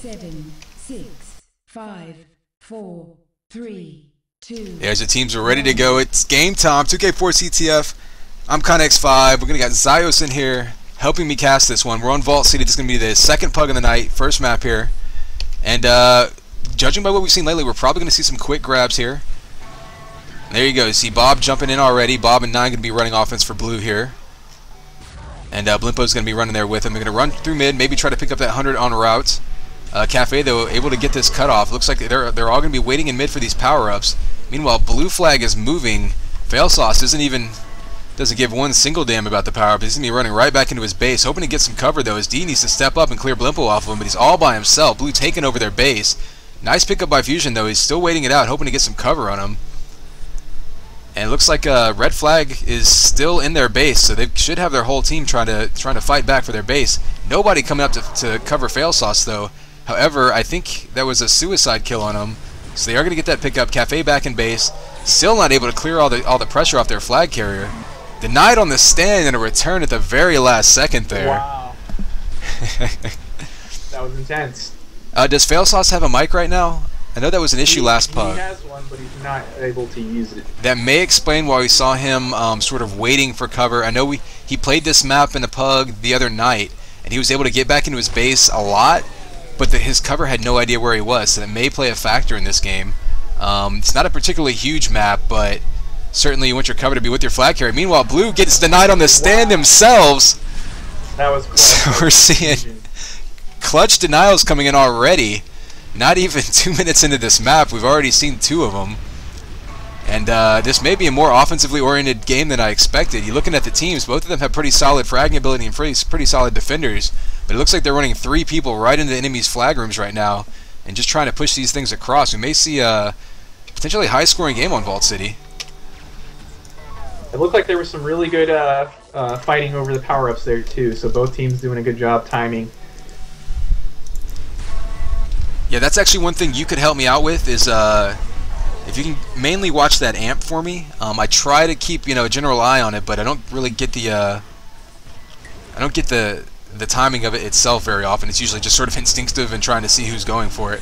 7, 6, 5, 4, 3, 2. There's the teams are ready to go. It's game time. 2K4 CTF. I'm KonX5. We're gonna got Zyos in here helping me cast this one. We're on Vault City. This is gonna be the second pug of the night, first map here. And judging by what we've seen lately, we're probably gonna see some quick grabs here. There you go. You see Bob jumping in already. Bob and 9 gonna be running offense for blue here. And Blimpo's gonna be running there with him. They're gonna run through mid, maybe try to pick up that 100 on route. Cafe though able to get this cutoff. Looks like they're all gonna be waiting in mid for these power-ups. Meanwhile, blue flag is moving. Failsauce doesn't give one single damn about the power-up. He's gonna be running right back into his base, hoping to get some cover though. As D needs to step up and clear Blimpo off of him, but he's all by himself. Blue taking over their base. Nice pickup by Fusion though. He's still waiting it out, hoping to get some cover on him. And it looks like red flag is still in their base, so they should have their whole team trying to fight back for their base. Nobody coming up to cover Failsauce though. However, I think that was a suicide kill on him, so they are going to get that pickup. Cafe back in base, still not able to clear all the pressure off their flag carrier. Denied on the stand and a return at the very last second there. Wow. That was intense. Does Failsauce have a mic right now? I know that was an issue last pug. He has one, but he's not able to use it. That may explain why we saw him sort of waiting for cover. I know he played this map in a pug the other night, and he was able to get back into his base a lot, but his cover had no idea where he was, so that may play a factor in this game. It's not a particularly huge map, but certainly you want your cover to be with your flag carrier. Meanwhile, blue gets denied on the stand themselves. That was clutch. So we're seeing clutch denials coming in already. Not even 2 minutes into this map, we've already seen 2 of them. And this may be a more offensively oriented game than I expected. You're looking at the teams, both of them have pretty solid fragging ability and pretty solid defenders. But it looks like they're running 3 people right into the enemy's flag rooms right now and just trying to push these things across. We may see a potentially high-scoring game on Vault City. It looked like there was some really good fighting over the power-ups there too, so both teams doing a good job timing. Yeah, that's actually one thing you could help me out with is if you can mainly watch that amp for me. I try to keep a general eye on it, but I don't really get the the timing of it itself very often. It's usually just sort of instinctive and trying to see who's going for it.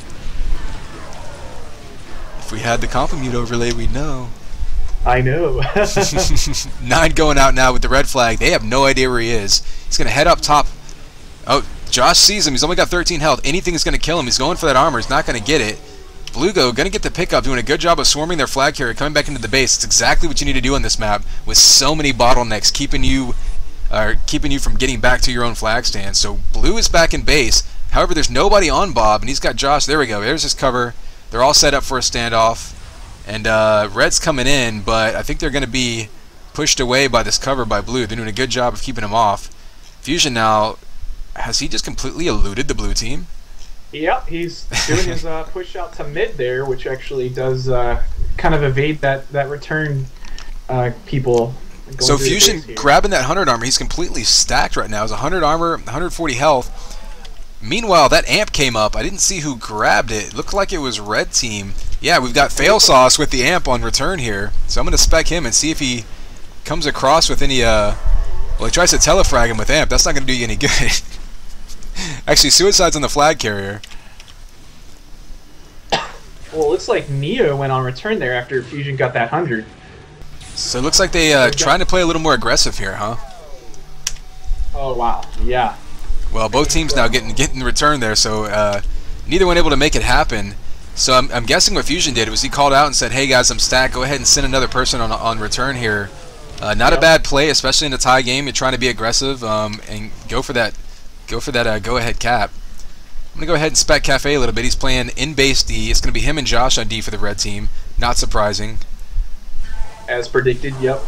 If we had the Compamute overlay, we'd know. I know. 9 going out now with the red flag. They have no idea where he is. He's going to head up top. Oh, Josh sees him. He's only got 13 health. Anything is going to kill him. He's going for that armor. He's not going to get it. Blugo going to get the pickup, doing a good job of swarming their flag carrier, coming back into the base. It's exactly what you need to do on this map with so many bottlenecks keeping you from getting back to your own flag stand. So blue is back in base. However, there's nobody on Bob, and he's got Josh. There we go. There's his cover. They're all set up for a standoff. And red's coming in, but I think they're going to be pushed away by this cover by blue. They're doing a good job of keeping him off. Fusion now, has he just completely eluded the blue team? Yep, he's doing his push out to mid there, which actually does kind of evade that return people. So Fusion grabbing that 100 armor, he's completely stacked right now. It's 100 armor, 140 health. Meanwhile, that amp came up. I didn't see who grabbed it. It looked like it was red team. Yeah, we've got Failsauce with the amp on return here. So I'm going to spec him and see if he comes across with any, well, he tries to telefrag him with amp. That's not going to do you any good. Actually, suicide's on the flag carrier. Well, it looks like Neo went on return there after Fusion got that 100. So it looks like they trying to play a little more aggressive here, huh? Oh, wow. Yeah. Well, both teams now getting the return there, so neither one able to make it happen. So I'm guessing what Fusion did was he called out and said, "Hey guys, I'm stacked. Go ahead and send another person on return here." Not a bad play, especially in a tie game. You're trying to be aggressive and go for that go-ahead cap. I'm gonna go ahead and spec Cafe a little bit. He's playing in base D. It's gonna be him and Josh on D for the red team. Not surprising. As predicted. Yep.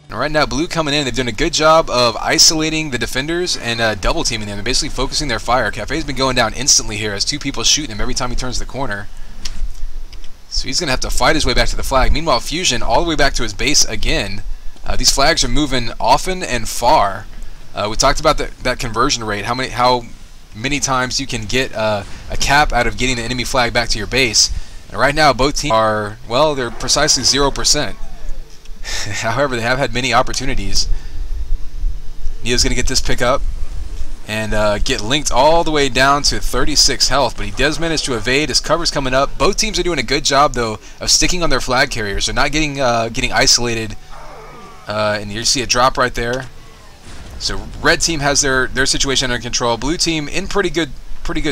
And right now, blue coming in. They've done a good job of isolating the defenders and double teaming them. They're basically focusing their fire. Cafe's been going down instantly here as 2 people shooting him every time he turns the corner. So he's going to have to fight his way back to the flag. Meanwhile, Fusion all the way back to his base again. These flags are moving often and far. We talked about that conversion rate, how many times you can get a cap out of getting the enemy flag back to your base. And right now, both teams are, well, they're precisely 0%. However, they have had many opportunities. Neo's going to get this pick up. and get linked all the way down to 36 health, but he does manage to evade. His cover's coming up. Both teams are doing a good job, though, of sticking on their flag carriers. They're not getting isolated, and you see a drop right there. So red team has their situation under control. Blue team in pretty good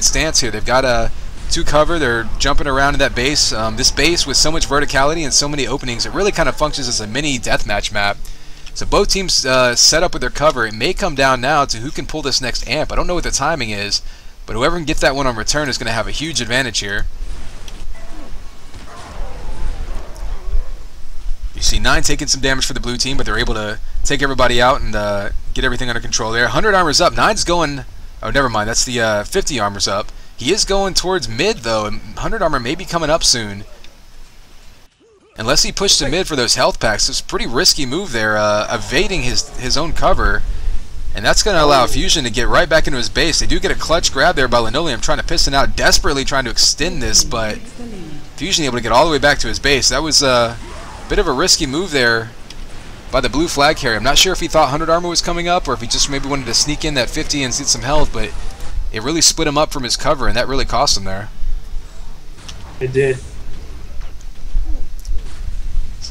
stance here. They've got two cover. They're jumping around in that base. This base with so much verticality and so many openings, it really kind of functions as a mini deathmatch map. So both teams set up with their cover. It may come down now to who can pull this next amp. I don't know what the timing is, but whoever can get that one on return is going to have a huge advantage here. You see 9 taking some damage for the blue team, but they're able to take everybody out and get everything under control there. 100 armor's up. 9's going... Oh, never mind. That's the 50 armor's up. He is going towards mid, though, and 100 armor may be coming up soon. Unless he pushed to mid for those health packs. It's a pretty risky move there, evading his own cover. And that's going to allow Fusion to get right back into his base. They do get a clutch grab there by Linoleum, trying to piston out, desperately trying to extend this, but Fusion able to get all the way back to his base. That was a bit of a risky move there by the blue flag carrier. I'm not sure if he thought 100 armor was coming up, or if he just maybe wanted to sneak in that 50 and get some health, but it really split him up from his cover, and that really cost him there. It did.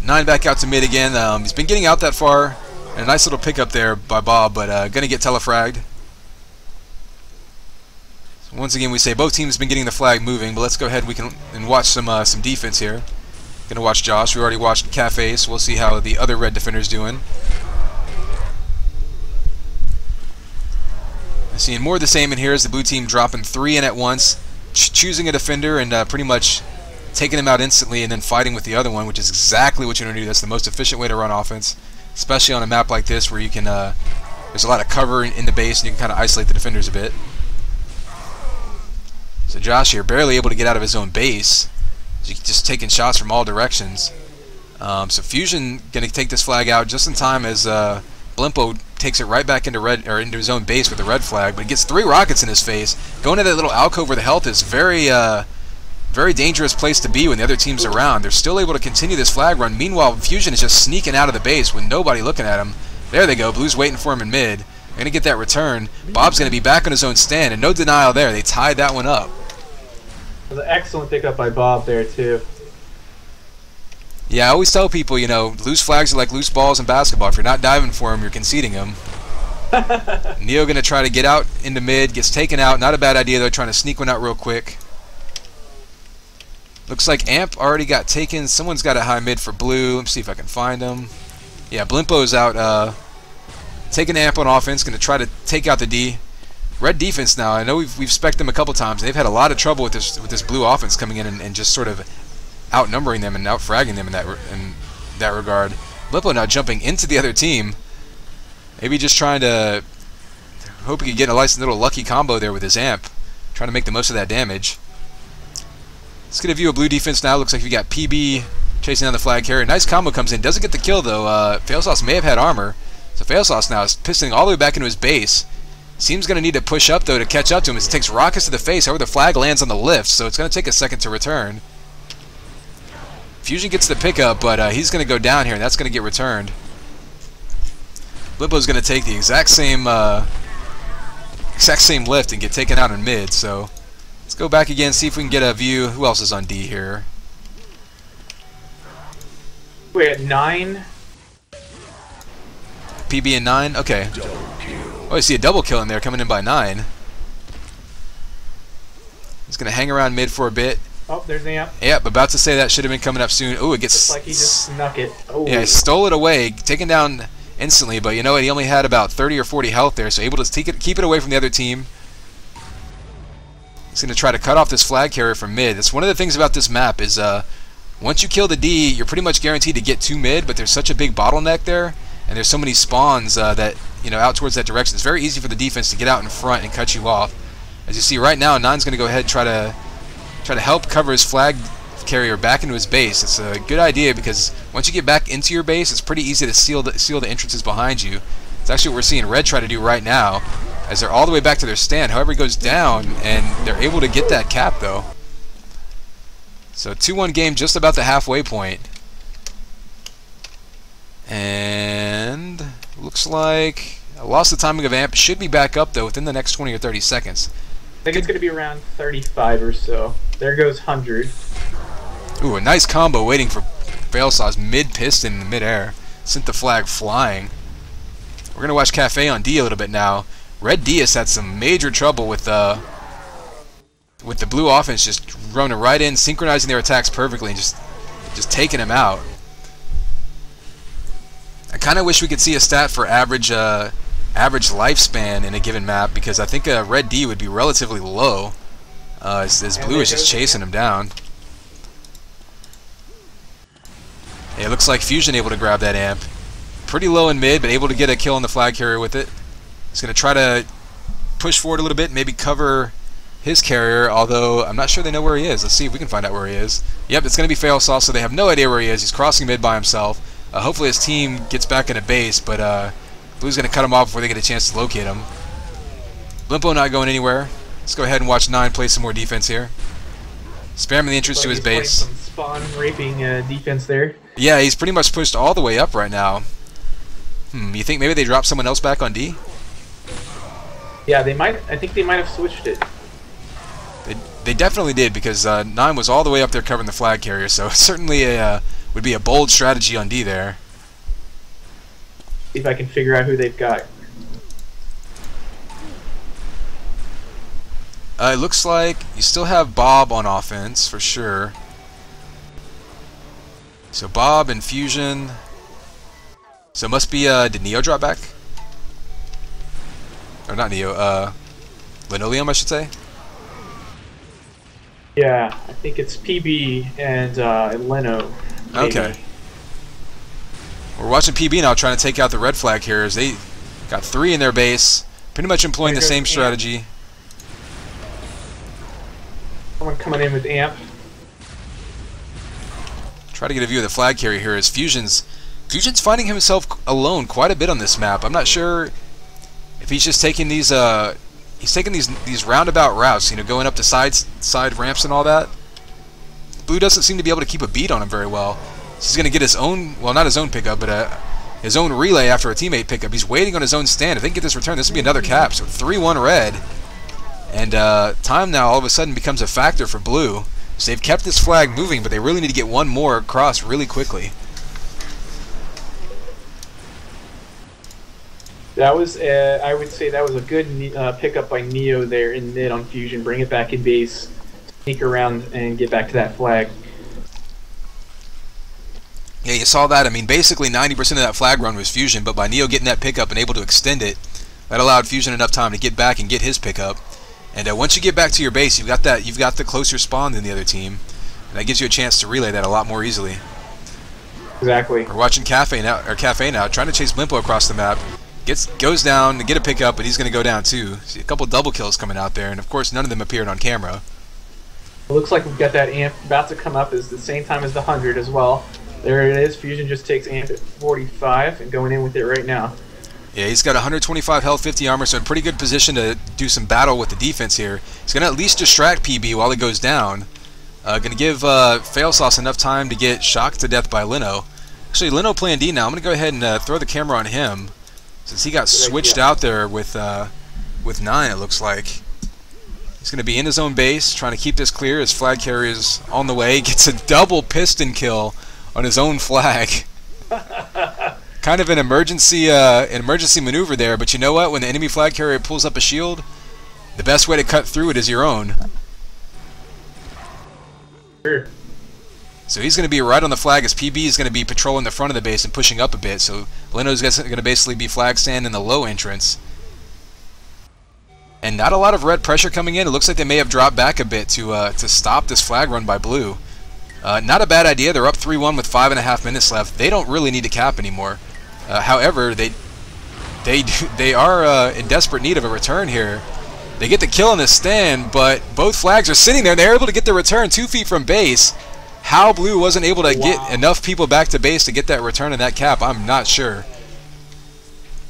9 back out to mid again. He's been getting out that far. And a nice little pickup there by Bob, but going to get telefragged. So once again, we say both teams have been getting the flag moving, but let's go ahead and watch some defense here. Going to watch Josh. We already watched Cafe, so we'll see how the other red defender's doing. Seeing more of the same in here as the blue team dropping 3 in at once, choosing a defender and pretty much taking him out instantly and then fighting with the other one, which is exactly what you want to do. That's the most efficient way to run offense, especially on a map like this where you can there's a lot of cover in the base and you can kind of isolate the defenders a bit. So Josh here barely able to get out of his own base, so just taking shots from all directions. So Fusion going to take this flag out just in time as Blimpo takes it right back into into his own base with the red flag, but he gets 3 rockets in his face. Going to that little alcove where the health is very dangerous place to be when the other team's around. They're still able to continue this flag run. Meanwhile, Fusion is just sneaking out of the base with nobody looking at him. There they go. Blue's waiting for him in mid. They're going to get that return. Bob's going to be back on his own stand, and no denial there. They tied that one up. It was an excellent pickup by Bob there, too. Yeah, I always tell people, you know, loose flags are like loose balls in basketball. If you're not diving for them, you're conceding them. Neo going to try to get out into mid. Gets taken out. Not a bad idea, though, trying to sneak one out real quick. Looks like Amp already got taken. Someone's got a high mid for blue. Let me see if I can find him. Yeah, Blimpo's out taking Amp on offense. Going to try to take out the D. Red defense now. I know we've spec'd them a couple times. They've had a lot of trouble with this blue offense coming in and just sort of outnumbering them and outfragging them in that regard. Blimpo now jumping into the other team. Maybe just trying to hope he could get a nice little lucky combo there with his Amp. Trying to make the most of that damage. Let's get a view of blue defense now. Looks like we got PB chasing down the flag carrier. Nice combo comes in. Doesn't get the kill, though. Failsauce may have had armor. So Failsauce now is pistoning all the way back into his base. Seems going to need to push up, though, to catch up to him. It takes rockets to the face. However, the flag lands on the lift, so it's going to take a second to return. Fusion gets the pickup, but he's going to go down here, and that's going to get returned. Blimpo's going to take the exact same lift and get taken out in mid, so... Let's go back again, see if we can get a view. Who else is on D here? We're at 9. PB and 9? Okay. Oh, I see a double kill in there coming in by 9. He's going to hang around mid for a bit. Oh, there's Amp. Yep, about to say that should have been coming up soon. Oh, it gets... Looks like he just snuck it. Oh. Yeah, he stole it away, taken down instantly, but you know what? He only had about 30 or 40 health there, so able to keep it away from the other team. He's going to try to cut off this flag carrier from mid. That's one of the things about this map is once you kill the D, you're pretty much guaranteed to get to mid, but there's such a big bottleneck there, and there's so many spawns that, you know, out towards that direction. It's very easy for the defense to get out in front and cut you off. As you see right now, Nine's going to go ahead and try to help cover his flag carrier back into his base. It's a good idea because once you get back into your base, it's pretty easy to seal the entrances behind you. It's actually what we're seeing Red try to do right now, as they're all the way back to their stand. However, he goes down, and they're able to get that cap, though. So 2-1 game, just about the halfway point. And looks like Lost the timing of Amp. Should be back up, though, within the next 20 or 30 seconds. I think it's going to be around 35 or so. There goes 100. Ooh, a nice combo waiting for Failsaw's mid-piston in the mid-air. Sent the flag flying. We're going to watch Cafe on D a little bit now. Red D has had some major trouble with the blue offense just running right in, synchronizing their attacks perfectly, and just taking him out. I kind of wish we could see a stat for average lifespan in a given map, because I think Red D would be relatively low as Blue is just chasing him down. Yeah, it looks like Fusion able to grab that Amp. Pretty low in mid, but able to get a kill on the flag carrier with it. He's going to try to push forward a little bit, maybe cover his carrier, although I'm not sure they know where he is. Let's see if we can find out where he is. Yep, it's going to be Failsaw, so they have no idea where he is. He's crossing mid by himself. Hopefully his team gets back into base, but Blue's going to cut him off before they get a chance to locate him. Limpo not going anywhere. Let's go ahead and watch 9 play some more defense here. Spamming the entrance to his base. Some spawn raping defense there. Yeah, he's pretty much pushed all the way up right now. You think maybe they drop someone else back on D? Yeah, they might. I think they might have switched it. They definitely did, because 9 was all the way up there covering the flag carrier, so certainly would be a bold strategy on D there. See if I can figure out who they've got. It looks like you still have Bob on offense, for sure. So Bob and Fusion. So it must be, did Neo drop back? Or not Neo, Linoleum, I should say? Yeah, I think it's PB and Leno. Maybe. Okay. We're watching PB now trying to take out the red flag carriers. They got 3 in their base, pretty much employing the same strategy. Someone coming in with Amp. Try to get a view of the flag carrier here as Fusion's finding himself alone quite a bit on this map. I'm not sure if he's just taking these these roundabout routes, you know, going up to side ramps and all that. Blue doesn't seem to be able to keep a beat on him very well. He's going to get his own, well, not his own pickup, but his own relay after a teammate pickup. He's waiting on his own stand. If they can get this return, this will be another cap. So 3-1 red. And time now all of a sudden becomes a factor for Blue. So they've kept this flag moving, but they really need to get one more across really quickly. That was, I would say that was a good pickup by Neo there in mid on Fusion. Bring it back in base, sneak around, and get back to that flag. Yeah, you saw that. I mean, basically 90% of that flag run was Fusion, but by Neo getting that pickup and able to extend it, that allowed Fusion enough time to get back and get his pickup. And once you get back to your base, you've got the closer spawn than the other team, and that gives you a chance to relay that a lot more easily. Exactly. We're watching Cafe now, trying to chase Blimpo across the map. Goes down to get a pickup, but he's going to go down too. See a couple double kills coming out there, and of course none of them appeared on camera. It looks like we've got that Amp about to come up at the same time as the 100 as well. There it is. Fusion just takes Amp at 45 and going in with it right now. Yeah, he's got 125 health, 50 armor, so in pretty good position to do some battle with the defense here. He's going to at least distract PB while he goes down. Going to give Failsauce enough time to get shocked to death by Leno. Actually, Leno playing D now. I'm going to go ahead and throw the camera on him, since he got switched out there with 9, it looks like. He's going to be in his own base, trying to keep this clear. His flag carrier is on the way. Gets a double piston kill on his own flag. Kind of an emergency maneuver there, but you know what? When the enemy flag carrier pulls up a shield, the best way to cut through it is your own. Sure. So he's going to be right on the flag as PB is going to be patrolling the front of the base and pushing up a bit. So Leno's going to basically be flag stand in the low entrance. And not a lot of red pressure coming in. It looks like they may have dropped back a bit to stop this flag run by Blue. Not a bad idea. They're up 3-1 with 5.5 minutes left. They don't really need to cap anymore. However, they are in desperate need of a return here. They get the kill on the stand, but both flags are sitting there. They're able to get the return 2 feet from base. How Blue wasn't able to get enough people back to base to get that return and that cap, I'm not sure.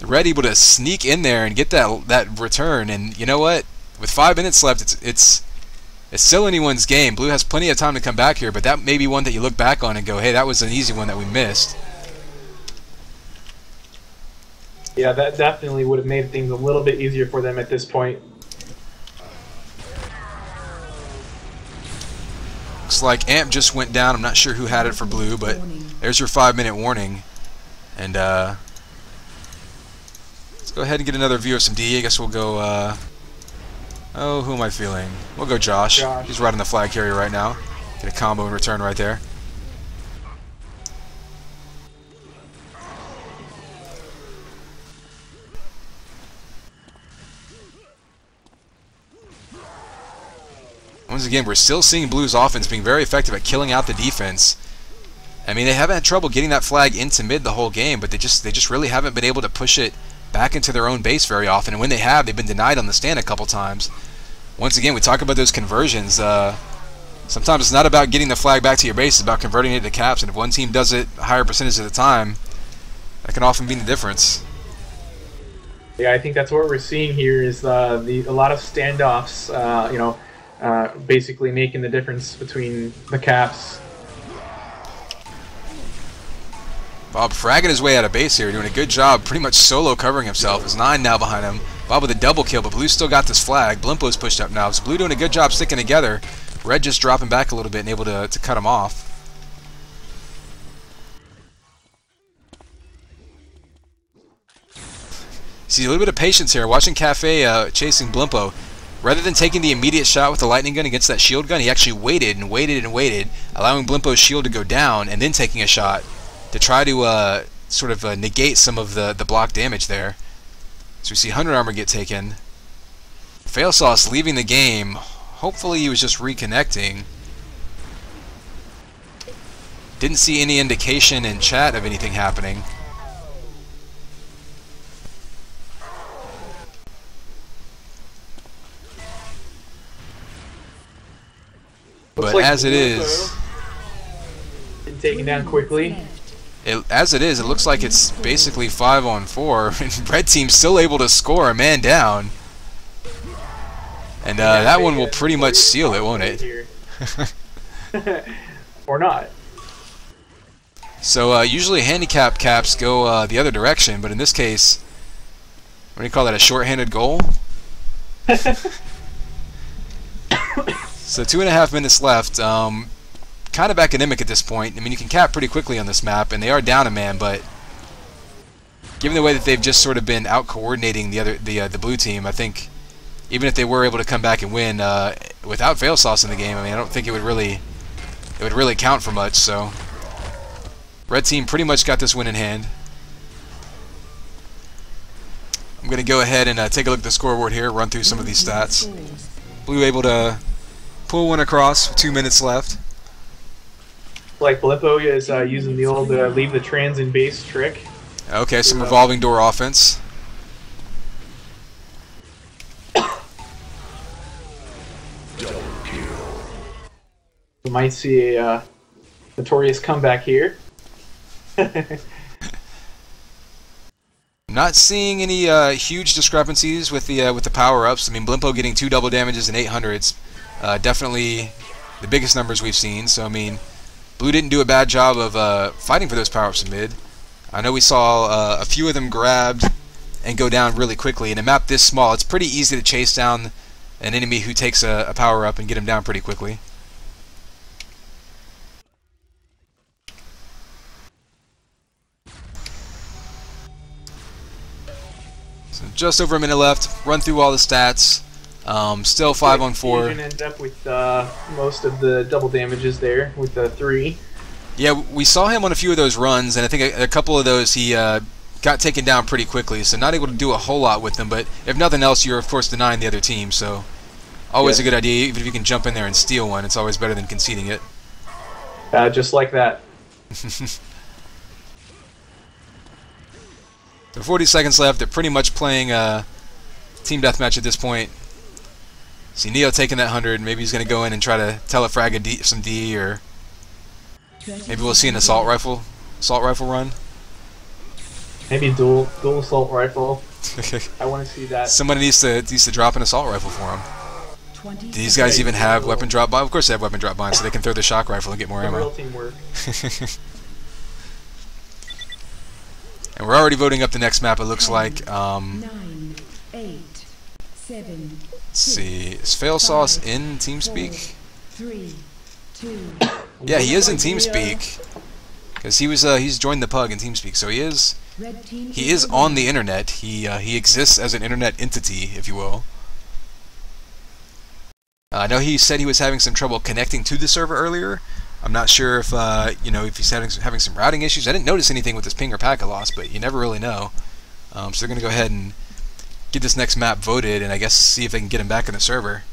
Red able to sneak in there and get that return, and you know what? With 5 minutes left, it's still anyone's game. Blue has plenty of time to come back here, but that may be one that you look back on and go, hey, that was an easy one that we missed. Yeah, that definitely would have made things a little bit easier for them at this point. Looks like Amp just went down. I'm not sure who had it for blue, but there's your 5-minute warning. And let's go ahead and get another view of some D. I guess we'll go, oh, who am I feeling? We'll go Josh. He's riding the flag carrier right now. Get a combo in return right there. Once again, we're still seeing Blue's offense being very effective at killing out the defense. I mean, they haven't had trouble getting that flag into mid the whole game, but they just really haven't been able to push it back into their own base very often. And when they have, they've been denied on the stand a couple times. Once again, we talk about those conversions. Sometimes it's not about getting the flag back to your base, it's about converting it to caps. And if one team does it a higher percentage of the time, that can often be the difference. Yeah, I think that's what we're seeing here is a lot of standoffs, basically making the difference between the caps. Bob fragging his way out of base here, doing a good job, pretty much solo covering himself. There's 9 now behind him. Bob with a double kill, but Blue's still got this flag. Blimpo's pushed up now, so Blue doing a good job sticking together. Red just dropping back a little bit and able to cut him off. See a little bit of patience here. Watching Cafe chasing Blimpo. Rather than taking the immediate shot with the lightning gun against that shield gun, he actually waited and waited and waited, allowing Blimpo's shield to go down and then taking a shot to try to sort of negate some of the block damage there. So we see 100 armor get taken. Failsauce leaving the game. Hopefully he was just reconnecting. Didn't see any indication in chat of anything happening. But like as it is, taken down quickly. As it is, it looks like it's basically 5-on-4, and Red Team's still able to score a man down. And that one will pretty much seal it, won't it? Or not. So usually handicap caps go the other direction, but in this case, what do you call that, a short-handed goal? So 2.5 minutes left. Kind of academic at this point. I mean, you can cap pretty quickly on this map, and they are down a man, but given the way that they've just sort of been out-coordinating the blue team, I think even if they were able to come back and win without Failsauce in the game, I mean, I don't think it would really count for much. So Red Team pretty much got this win in hand. I'm going to go ahead and take a look at the scoreboard here, run through some of these stats. Blue able to pull one across with 2 minutes left. Like Blimpo is using the old leave the trans in base trick. Okay, some revolving door offense. We might see a notorious comeback here. Not seeing any huge discrepancies with the power-ups. I mean, Blimpo getting 2 double damages and 800s. Definitely the biggest numbers we've seen. So, I mean, Blue didn't do a bad job of fighting for those power-ups in mid. I know we saw a few of them grabbed and go down really quickly. In a map this small, it's pretty easy to chase down an enemy who takes a power-up and get him down pretty quickly. So just over a minute left. Run through all the stats. Still 5-on-4. Fusion ends up with most of the double damages there with the 3. Yeah, we saw him on a few of those runs, and I think a couple of those he got taken down pretty quickly, so not able to do a whole lot with them. But if nothing else, you're of course denying the other team, so always a good idea. Even if you can jump in there and steal one, it's always better than conceding it. Just like that. So 40 seconds left. They're pretty much playing team deathmatch at this point. See Neo taking that 100. Maybe he's going to go in and try to telefrag some D, or maybe we'll see an assault rifle run. Maybe dual assault rifle. I want to see that. Somebody needs to drop an assault rifle for him. Do these guys even have weapon drop by? Of course they have weapon drop by, so they can throw the shock rifle and get more ammo. Real teamwork. And we're already voting up the next map, it looks like. 9, 8, 7. Let's see. Is Fail Sauce in TeamSpeak? 3, 2. Yeah, he is in TeamSpeak. Because he's joined the Pug in TeamSpeak, so he is Red team he is on the internet. He exists as an internet entity, if you will. I know he said he was having some trouble connecting to the server earlier. I'm not sure if if he's having some routing issues. I didn't notice anything with this ping or packet loss, but you never really know. So they're gonna go ahead and get this next map voted, and I guess see if they can get him back in the server.